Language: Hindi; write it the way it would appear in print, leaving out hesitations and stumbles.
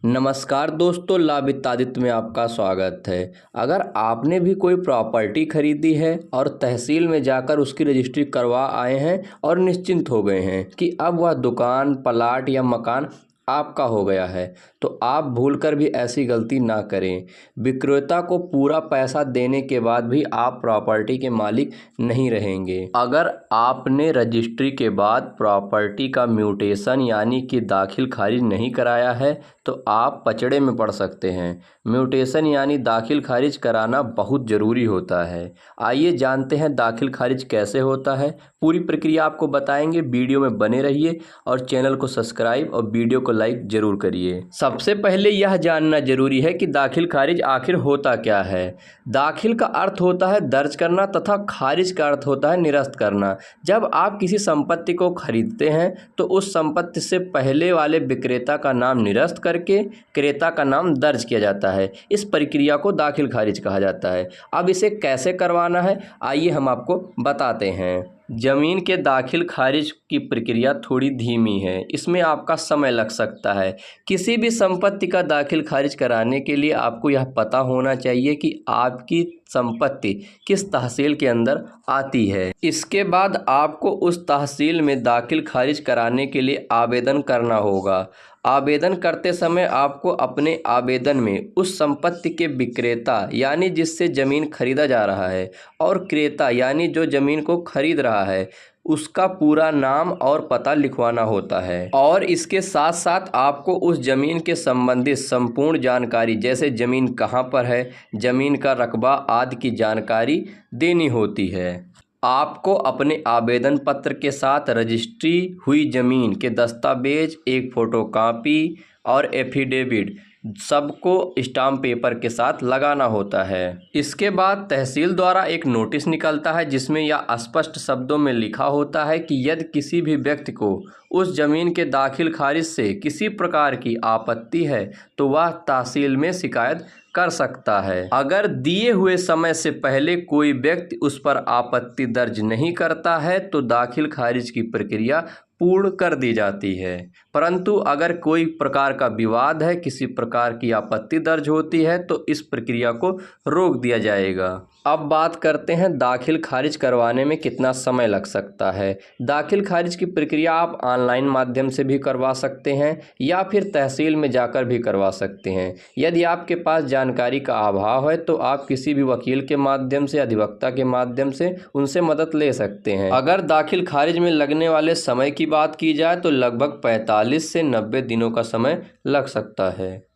नमस्कार दोस्तों, लाभ आदित्य में आपका स्वागत है। अगर आपने भी कोई प्रॉपर्टी खरीदी है और तहसील में जाकर उसकी रजिस्ट्री करवा आए हैं और निश्चिंत हो गए हैं कि अब वह दुकान, प्लाट या मकान आपका हो गया है, तो आप भूलकर भी ऐसी गलती ना करें। विक्रेता को पूरा पैसा देने के बाद भी आप प्रॉपर्टी के मालिक नहीं रहेंगे। अगर आपने रजिस्ट्री के बाद प्रॉपर्टी का म्यूटेशन यानी कि दाखिल खारिज नहीं कराया है तो आप पचड़े में पड़ सकते हैं। म्यूटेशन यानी दाखिल खारिज कराना बहुत ज़रूरी होता है। आइए जानते हैं दाखिल खारिज कैसे होता है। पूरी प्रक्रिया आपको बताएंगे, वीडियो में बने रहिए और चैनल को सब्सक्राइब और वीडियो को लाइक जरूर करिए। सबसे पहले यह जानना जरूरी है कि दाखिल खारिज आखिर होता क्या है। दाखिल का अर्थ होता है दर्ज करना तथा खारिज का अर्थ होता है निरस्त करना। जब आप किसी संपत्ति को खरीदते हैं तो उस संपत्ति से पहले वाले विक्रेता का नाम निरस्त करके क्रेता का नाम दर्ज किया जाता है। इस प्रक्रिया को दाखिल खारिज कहा जाता है। अब इसे कैसे करवाना है आइए हम आपको बताते हैं। ज़मीन के दाखिल खारिज की प्रक्रिया थोड़ी धीमी है, इसमें आपका समय लग सकता है। किसी भी संपत्ति का दाखिल खारिज कराने के लिए आपको यह पता होना चाहिए कि आपकी संपत्ति किस तहसील के अंदर आती है। इसके बाद आपको उस तहसील में दाखिल खारिज कराने के लिए आवेदन करना होगा। आवेदन करते समय आपको अपने आवेदन में उस संपत्ति के विक्रेता यानी जिससे ज़मीन खरीदा जा रहा है और क्रेता यानी जो ज़मीन को खरीद रहा है उसका पूरा नाम और पता लिखवाना होता है। और इसके साथ साथ आपको उस ज़मीन के संबंधित संपूर्ण जानकारी जैसे ज़मीन कहाँ पर है, ज़मीन का रकबा आदि की जानकारी देनी होती है। आपको अपने आवेदन पत्र के साथ रजिस्ट्री हुई ज़मीन के दस्तावेज, एक फ़ोटोकॉपी और एफिडेविट सबको स्टाम्प पेपर के साथ लगाना होता है। इसके बाद तहसील द्वारा एक नोटिस निकलता है जिसमें यह स्पष्ट शब्दों में लिखा होता है कि यदि किसी भी व्यक्ति को उस ज़मीन के दाखिल खारिज से किसी प्रकार की आपत्ति है तो वह तहसील में शिकायत कर सकता है। अगर दिए हुए समय से पहले कोई व्यक्ति उस पर आपत्ति दर्ज नहीं करता है तो दाखिल खारिज की प्रक्रिया पूर्ण कर दी जाती है। परंतु अगर कोई प्रकार का विवाद है, किसी प्रकार की आपत्ति दर्ज होती है तो इस प्रक्रिया को रोक दिया जाएगा। अब बात करते हैं दाखिल खारिज करवाने में कितना समय लग सकता है। दाखिल खारिज की प्रक्रिया आप ऑनलाइन माध्यम से भी करवा सकते हैं या फिर तहसील में जाकर भी करवा सकते हैं। यदि आपके पास जानकारी का अभाव है तो आप किसी भी वकील के माध्यम से, अधिवक्ता के माध्यम से उनसे मदद ले सकते हैं। अगर दाखिल खारिज में लगने वाले समय की बात की जाए तो लगभग 45 से 90 दिनों का समय लग सकता है।